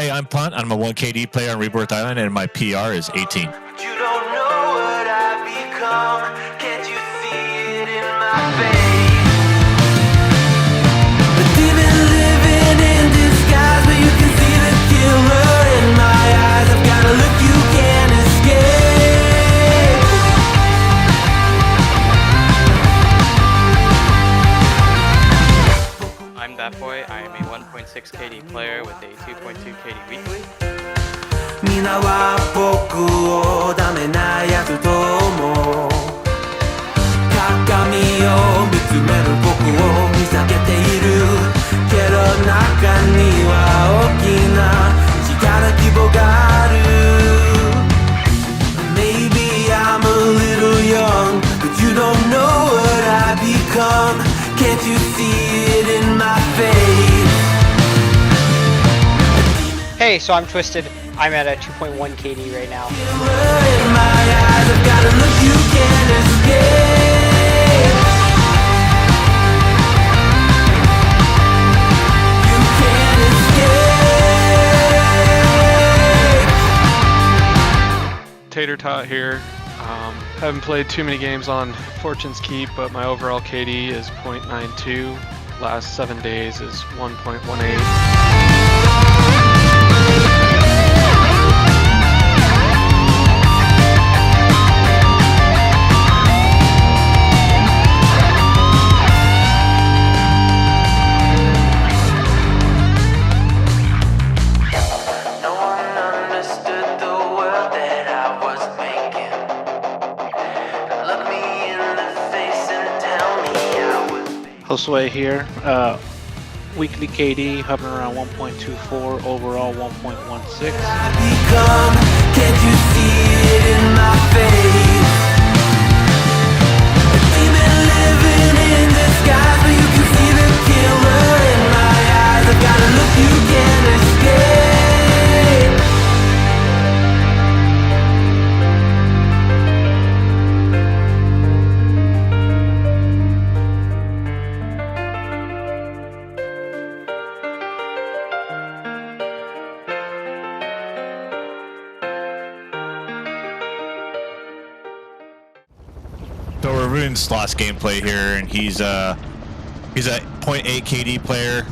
Hey, I'm Punt. I'm a 1 KD player on Rebirth Island, and my PR is 18. You don't know what I've become. Can't you see it in my face? The demon living in disguise, but you can see the killer in my eyes. I've got a look you can't escape. I'm that boy. I am a 1.6 KD player with a 2.2 KD weekly. 皆は僕をダメなやつと思う。鏡を見つめる僕を見避けているけど中には大きな力希望がある。 Maybe I'm a little young, but you don't know what I become. Can't you see it in my face? Hey, so I'm Twisted. I'm at a 2.1 KD right now. In my eyes, I've got a look you can't escape. You can't escape. Tater here. Haven't played too many games on Fortune's Keep, but my overall KD is 0.92. Last 7 days is 1.18. No one understood the world that I was making. Look me in the face and tell me I was making. Josue here. Weekly KD hovering around 1.24, overall 1.16. I become, can't you see it in my face? A demon living in disguise, but you can see the killer in my eyes. I've got a look you can't escape. So we're reviewing Sloth's gameplay here, and he's a 0.8 KD player,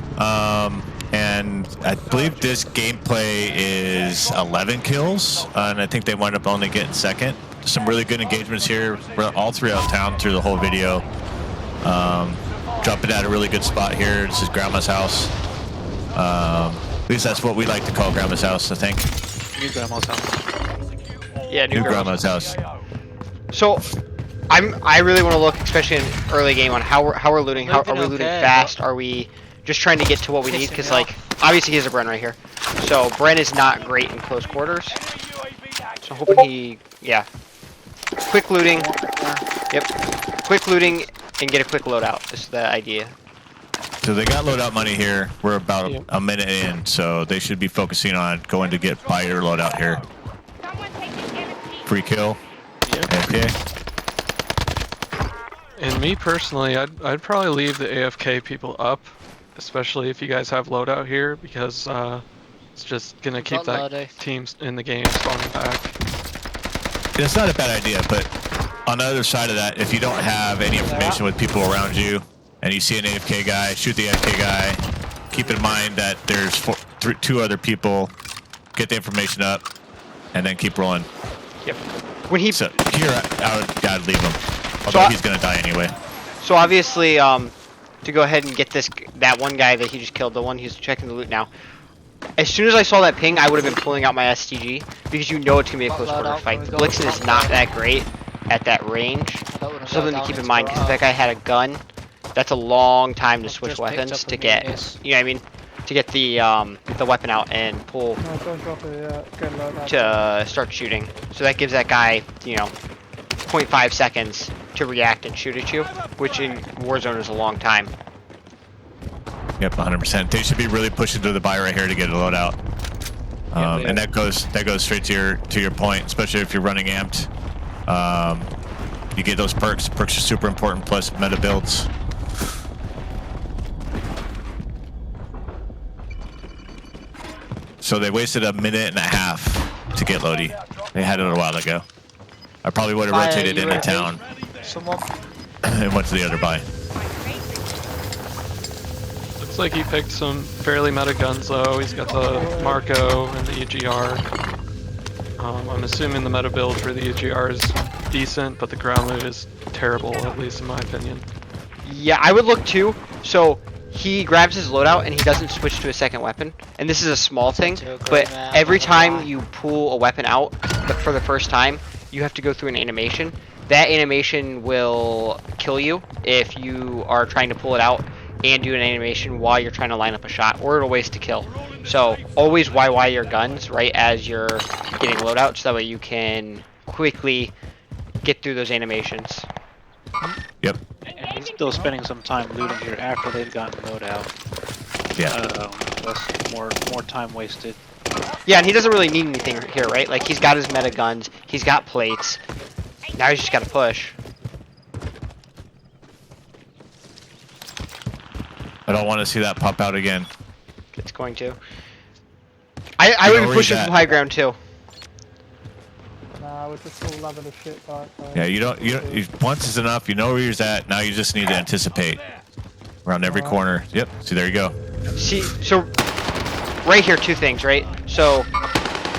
and I believe this gameplay is 11 kills, and I think they wind up only getting second. Some really good engagements here, all throughout town through the whole video. Jumping at a really good spot here. This is Grandma's house. At least that's what we like to call Grandma's house, I think. New grandma's house. Yeah, New Grandma's house. So, I really want to look, especially in early game, on how we're looting. How are we looting fast? Are we just trying to get to what we need? Because like, obviously he has a Bren right here. So Bren is not great in close quarters. So hoping he, yeah. Quick looting. Yep. Quick looting and get a quick loadout is the idea. So they got loadout money here. We're about a minute in, so they should be focusing on going to get buyer loadout here. Free kill. Okay. And me personally, I'd probably leave the AFK people up, especially if you guys have loadout here, because it's just gonna keep that team in the game spawning back. It's not a bad idea, but on the other side of that, if you don't have any information with people around you, and you see an AFK guy, shoot the AFK guy, keep in mind that there's two other people, get the information up, and then keep rolling. Yep. When he So here, I would gotta leave him. Although he's gonna die anyway. So obviously, to go ahead and get that one guy that he just killed, the one who's checking the loot now. As soon as I saw that ping, I would have been pulling out my STG because you know it's gonna be a close quarter fight. The Blixen is not that great at that range. Something to keep in mind because if that guy had a gun, that's a long time to switch weapons to get. You know what I mean? To get the weapon out and pull to start shooting. So that gives that guy, you know, 0.5 seconds to react and shoot at you, which in Warzone is a long time. Yep, 100%. They should be really pushing to the buy right here to get a loadout. And that goes straight to your point, especially if you're running amped. You get those perks. Perks are super important, plus meta builds. So they wasted a minute and a half to get Lodi. They had it a while ago. I probably would have rotated into town and went to the other buy. Looks like he picked some fairly meta guns though. He's got the Marco and the EGR. I'm assuming the meta build for the EGR is decent, but the ground loot is terrible, at least in my opinion. Yeah, I would look too. So he grabs his loadout and he doesn't switch to a second weapon. And this is a small thing, but every time you pull a weapon out for the first time, you have to go through an animation. That animation will kill you if you are trying to pull it out and do an animation while you're trying to line up a shot, or it'll waste a kill. So always YY your guns right as you're getting loadout, so that way you can quickly get through those animations. Yep. And he's still spending some time looting here after they've gotten loadout. Yeah. That's more time wasted. Yeah, and he doesn't really need anything here, right? Like, he's got his meta guns, he's got plates. Now he's just got to push. I don't want to see that pop out again. It's going to. I would be pushing from high ground too. Nah, we're just all loving the shit right now. Yeah, you don't. Once is enough. You know where you're at. Now you just need to anticipate around every corner. Yep. See, there you go. See, so right here, two things, right? So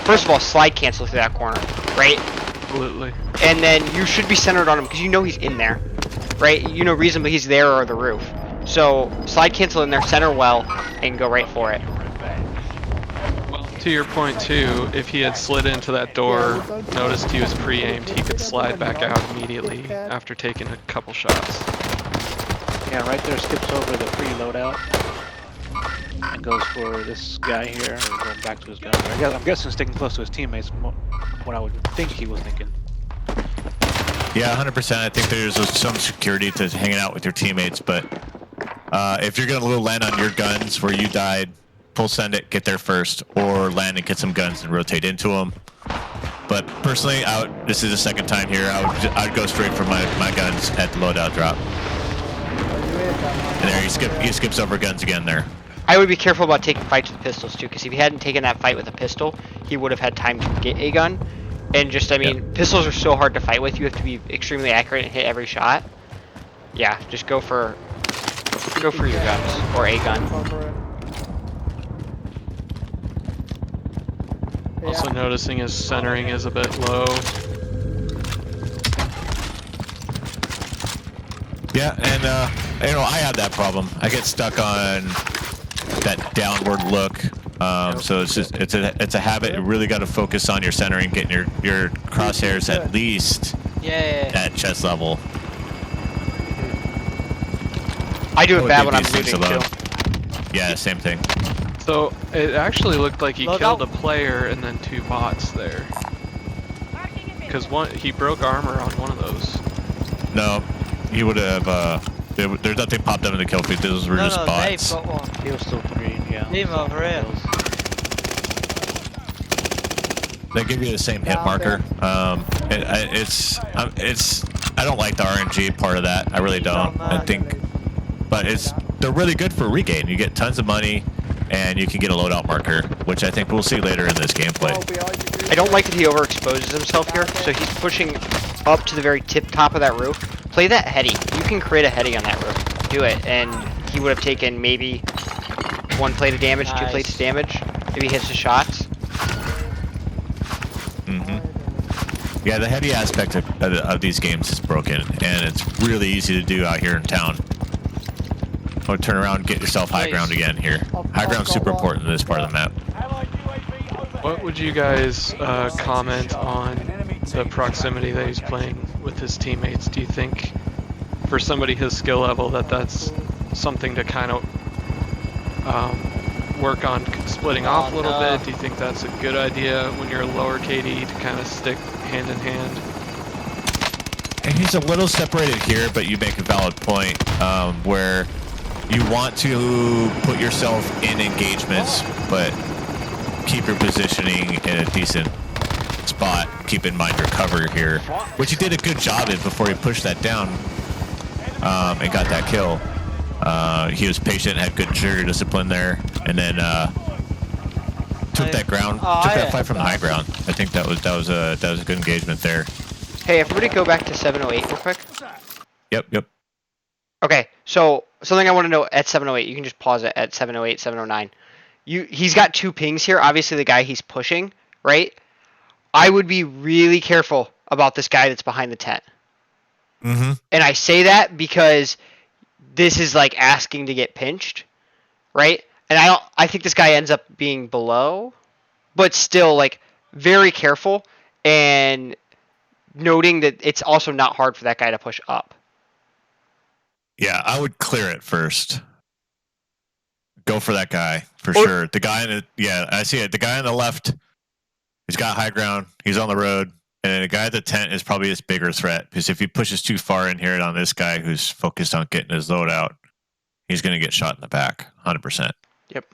first of all, slide cancel through that corner, right? Absolutely. And then you should be centered on him because you know he's in there, right? You know reasonably he's there or the roof. So slide cancel in there, center well, and go right for it. Well, to your point too, if he had slid into that door, noticed he was pre-aimed, he could slide back out immediately after taking a couple shots. Yeah, right there skips over the pre-loadout and goes for this guy here, or going back to his gun. I'm guessing sticking close to his teammates, what I would think he was thinking. Yeah, 100%. I think there's some security to hanging out with your teammates, but if you're gonna land on your guns where you died, pull send it, get there first, or land and get some guns and rotate into them. But personally, this is the second time here. I'd go straight for my guns at the loadout drop. And there he skips over guns again there. I would be careful about taking fights with pistols too, because if he hadn't taken that fight with a pistol, he would have had time to get a gun. And just, I mean, pistols are so hard to fight with. You have to be extremely accurate and hit every shot. Yeah, just go for your guns or a gun. Also noticing his centering is a bit low. Yeah, and I have that problem. I get stuck on that downward look. So it's a habit. You really got to focus on your centering, getting your crosshairs at least at chest level. I do it bad when I'm looting too. Yeah, same thing. So it actually looked like he killed a player and then two bots there. Because he broke armor on one of those. No, he would have. There's nothing popped up in the kill feed. Those were just bots. Dave got one. He was still green, yeah. Leave him over here. They give you the same hit marker. I don't like the RNG part of that. I really don't. I think, but they're really good for regain. You get tons of money, and you can get a loadout marker, which I think we'll see later in this gameplay. I don't like that he overexposes himself here, so he's pushing up to the very top of that roof. Play that heady. You can create a heady on that roof. Do it, and he would have taken maybe 1 plate of damage, 2 plates of damage, if he hits the shots. Yeah, the heady aspect of these games is broken, and it's really easy to do out here in town. Or turn around and get yourself high ground again here. High ground's super important in this part of the map. What would you guys comment on the proximity that he's playing with his teammates? Do you think, for somebody his skill level, that's something to kind of work on splitting off a little bit? Do you think that's a good idea when you're a lower KD to kind of stick hand in hand? And he's a little separated here, but you make a valid point where you want to put yourself in engagements, but keep your positioning in a decent spot. Keep in mind your cover here, which he did a good job in before he pushed that down and got that kill. He was patient, had good trigger discipline there, and then took that ground, took that fight from the high ground. I think that was a good engagement there. Hey, everybody go back to 708 real quick. Yep. Okay, so something I want to know at 708, you can just pause it at 708, 709. He's got 2 pings here. Obviously, the guy he's pushing, right? I would be really careful about this guy that's behind the tent. Mm-hmm. And I say that because this is like asking to get pinched, right? And I think this guy ends up being below, but still like very careful and noting that it's also not hard for that guy to push up. Yeah, I would clear it first. Go for that guy for sure. The guy in I see it. The guy on the left, he's got high ground. He's on the road, and the guy at the tent is probably his bigger threat because if he pushes too far in here on this guy who's focused on getting his load out, he's going to get shot in the back, 100%. Yep.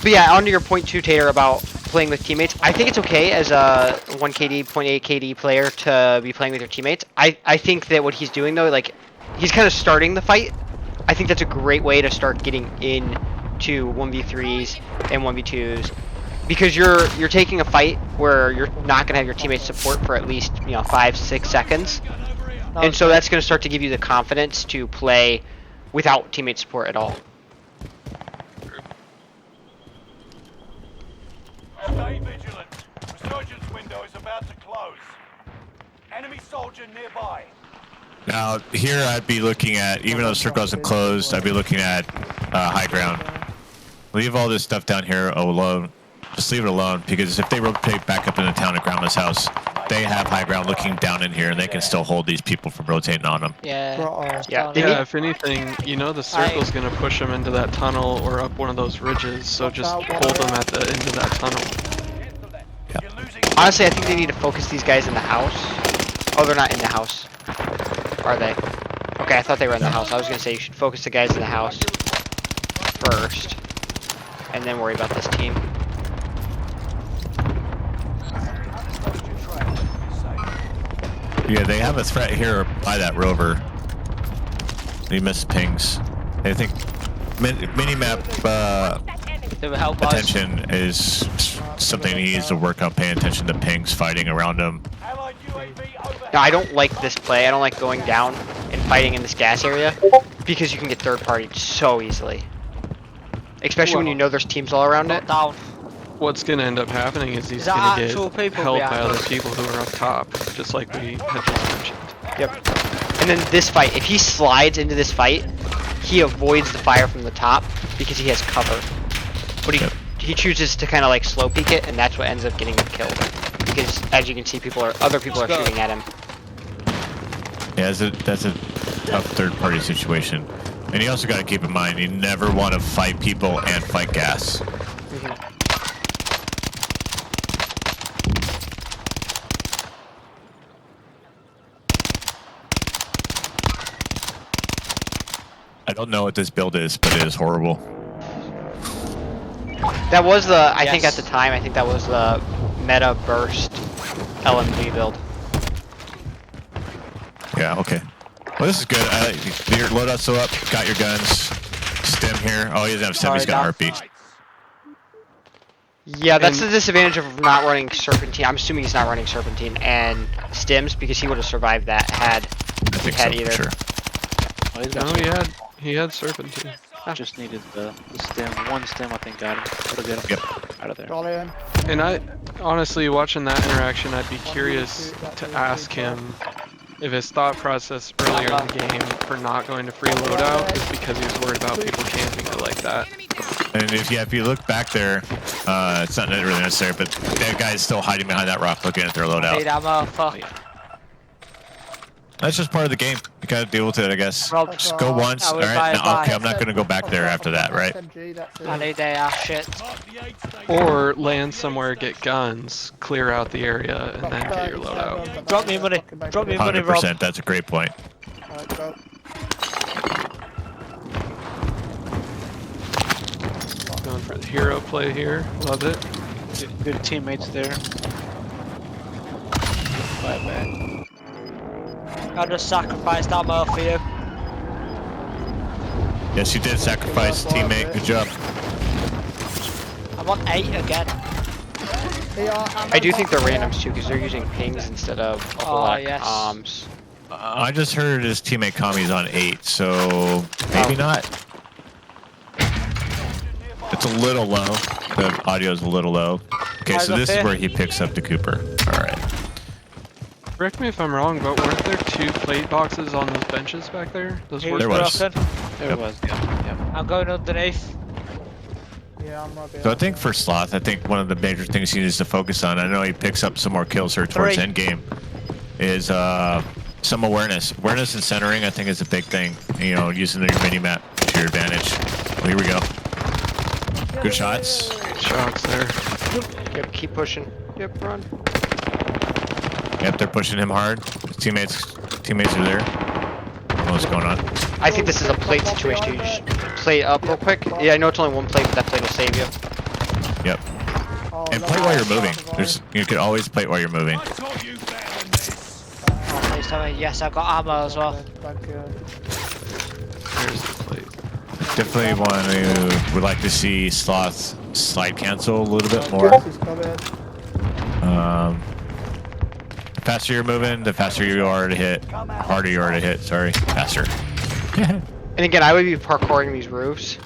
But yeah, on to your point too, Tater, about playing with teammates. I think it's okay as a 1 KD, 0.8 KD player to be playing with your teammates. I think that what he's doing though, like, he's kind of starting the fight. I think that's a great way to start getting into 1v3s and 1v2s. Because you're taking a fight where you're not going to have your teammates support for at least 5-6 seconds. And so that's going to start to give you the confidence to play without teammate support at all. Stay vigilant. Resurgence window is about to close. Enemy soldier nearby. Now, here I'd be looking at, even though the circle hasn't closed, I'd be looking at high ground. Leave all this stuff down here alone. Just leave it alone, because if they rotate back up in the town and ground this house, they have high ground looking down in here, and they can still hold these people from rotating on them. Yeah. Yeah, if anything, the circle's gonna push them into that tunnel or up one of those ridges, so just hold them at the end of that tunnel. Yeah. Honestly, I think they need to focus these guys in the house. Oh, they're not in the house. Are they? Okay, I thought they were in the house. I was gonna say you should focus the guys in the house first, and then worry about this team. Yeah, they have a threat here by that rover. He missed pings. I think mini-map attention is something he needs to work on, paying attention to pings, fighting around him. Now, I don't like this play. I don't like going down and fighting in this gas area because you can get third-partied so easily. Especially when you know there's teams all around it. What's gonna end up happening is he's gonna get held by other people who are up top, just like we had just mentioned. Yep. And then this fight, if he slides into this fight, he avoids the fire from the top because he has cover. But he chooses to kind of like slow peek it, and that's what ends up getting him killed. Because as you can see, other people are shooting at him. Yeah, that's a tough third-party situation. And you also got to keep in mind, you never want to fight people and fight gas. I don't know what this build is, but it is horrible. That was the, I think at the time, I think that was the meta burst LMG build. Yeah, okay. Well, this is good. Your loadout's still up. Got your guns. Stem here. Oh, he doesn't have stem. He's got heartbeat. Yeah, that's the disadvantage of not running Serpentine. I'm assuming he's not running Serpentine and Stims because he would have survived that had he had either. Sure. Oh, He had Serpentine. Just needed the stem. One stem, I think, got him. Would have get him out of there. And I, honestly, watching that interaction, I'd be curious to ask him if his thought process earlier in the game for not going to free loadout is because he was worried about people camping it like that. And if you look back there, it's not really necessary, but that guy's still hiding behind that rock looking at their loadout. That's just part of the game. You gotta deal with it, I guess. Just go once, alright? Okay, I'm not gonna go back there after that, right? I need their shit. Or land somewhere, get guns, clear out the area, and then get your loadout. Drop me money. Drop me money, Rob. 100%, that's a great point. Going for the hero play here. Love it. Good teammates there. Bye back. I just sacrificed ammo for you. Yes, you did sacrifice teammate. Good job. I'm on 8 again. I do think they're randoms too, because they're using pings instead of black yes. comms. I just heard his teammate Kami's on 8, so maybe not. It's a little low. The audio's a little low. Okay, Guys so up this is here? where he picks up the Cooper. All right. Correct me if I'm wrong, but weren't there 2 plate boxes on those benches back there? Those Who's were There was. broken? There it was. Yeah. I'm going underneath. Yeah, I'm right behind So I think you. for Sloth, I think one of the major things he needs to focus on, I know he picks up some more kills here towards 3. endgame, is some awareness. Awareness and centering, I think, is a big thing. You know, using your mini-map to your advantage. Well, here we go. Good shots. shots there. Yep, keep pushing. Yep, run. Yep, they're pushing him hard. His teammates are there. What's going on? I think this is a plate situation. You just plate up real quick. Yeah, I know it's only one plate, but that plate will save you. Yep. Oh, And no, play while you're no, moving. no, You can always play while you're moving. I taught you better than this. Oh, please tell me. Yes, I've got ammo as well. Thank you. There's the plate. Definitely would like to see Sloth slide cancel a little bit more. Gas is coming. The faster you're moving, the faster you are to hit. Harder you are to hit, sorry. Faster. And again, I would be parkouring these roofs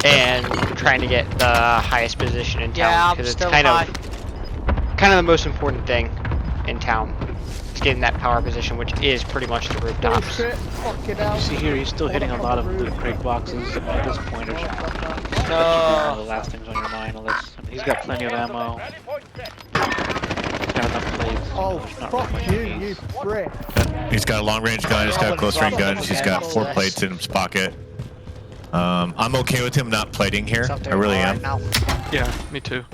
and trying to get the highest position in Yeah, town I'm because it's still kind high. of the most important thing in town. It's getting that power position, which is pretty much the Oh rooftops. shit, fucking hell. You see here, he's still hitting a lot of the crate boxes. At this point, there's one of the last things on your mind. Unless he's got plenty of ammo. He's got enough plates. Oh, there's not fuck much you, he you needs. prick. He's got a long range gun, he's got close range guns, he's got 4 plates in his pocket. I'm okay with him not plating here. I really am. Now. Yeah, me too.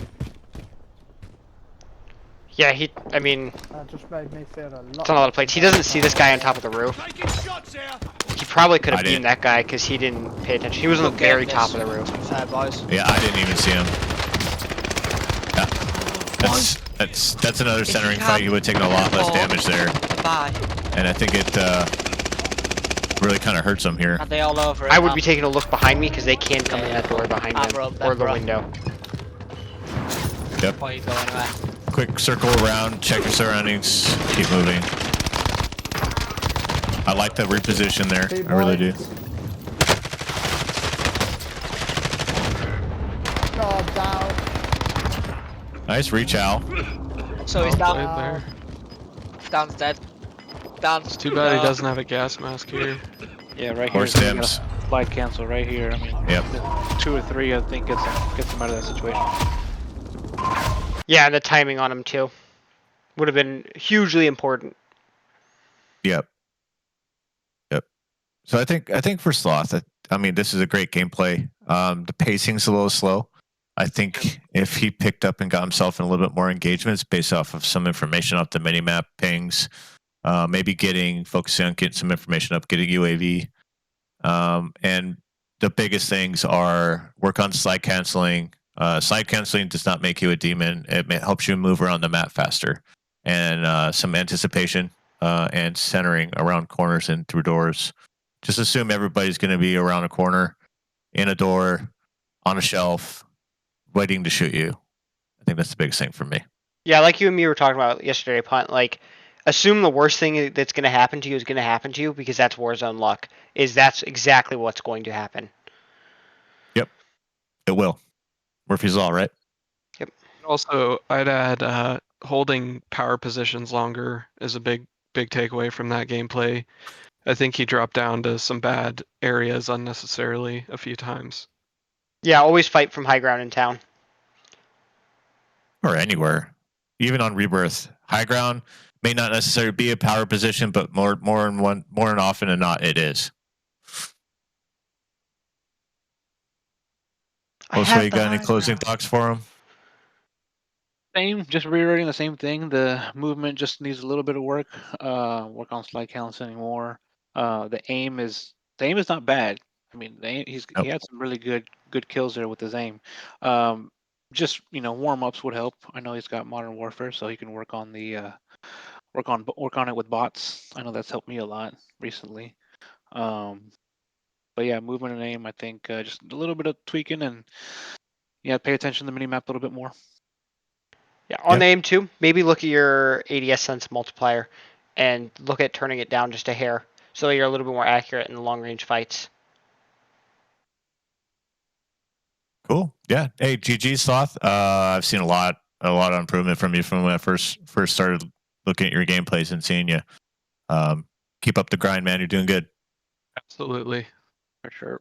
Yeah, I mean, That just made me feel a lot. it's on a lot of plates. He doesn't see this guy on top of the roof. Taking shots here. He probably could I have beaten didn't. that guy because he didn't pay attention. He was on the very top of the roof. Fair boys. Yeah, I didn't even see him. Yeah. That's another centering fight. He would have taken a lot less damage there. Bye. And I think it really kind of hurts him here. And they all over it I would now. be taking a look behind me because they can come in that door behind I'm him robbed, or I'm the robbed. window. Yep. Before you go anywhere. Quick circle around, check your surroundings, keep moving. I like the reposition there. I really do. Oh, down. Nice reach out. So he's Well down. played there. Dan's dead. Dan. It's too bad he doesn't have a gas mask here. Yeah, right here. Or so you got stems. a slide cancel right here. I mean, Yep. 2 or 3, I think, gets him out of that situation. Yeah, and the timing on him too would have been hugely important. Yep. Yep. So I think for Sloth, I mean, this is a great gameplay. The pacing's a little slow. I think if he picked up and got himself in a little bit more engagements based off of some information off the minimap pings, maybe focusing on getting some information up, getting UAV. And the biggest things are work on slide canceling. Slide canceling does not make you a demon. It helps you move around the map faster. And some anticipation and centering around corners and through doors. Just assume everybody's going to be around a corner, in a door, on a shelf, waiting to shoot you. I think that's the biggest thing for me. Yeah, like you and me were talking about yesterday, Punt. Like, assume the worst thing that's going to happen to you is going to happen to you because that's Warzone luck. That's exactly what's going to happen. Yep, it will. Murphy's Law, right? Also, I'd add holding power positions longer is a big takeaway from that gameplay. I think he dropped down to some bad areas unnecessarily a few times. Yeah, always fight from high ground in town. Or anywhere. Even on Rebirth. High ground may not necessarily be a power position, but more and often than not, it is. Also, you got any closing thoughts for him? Same, just reiterating the same thing. The movement just needs a little bit of work. Work on slide counts anymore. The aim is not bad. I mean, he had some really good kills there with his aim. Just warm ups would help. I know he's got Modern Warfare, so he can work on the work on it with bots. I know that's helped me a lot recently. But yeah, movement and aim, I think just a little bit of tweaking and yeah, pay attention to the minimap a little bit more. Yeah, on Yep. the aim too, maybe look at your ADS sense multiplier and look at turning it down just a hair so you're a little bit more accurate in the long range fights. Cool. Yeah. Hey, GG Sloth. I've seen a lot of improvement from you from when I first started looking at your gameplays and seeing you. Keep up the grind, man. You're doing good. Absolutely. For sure.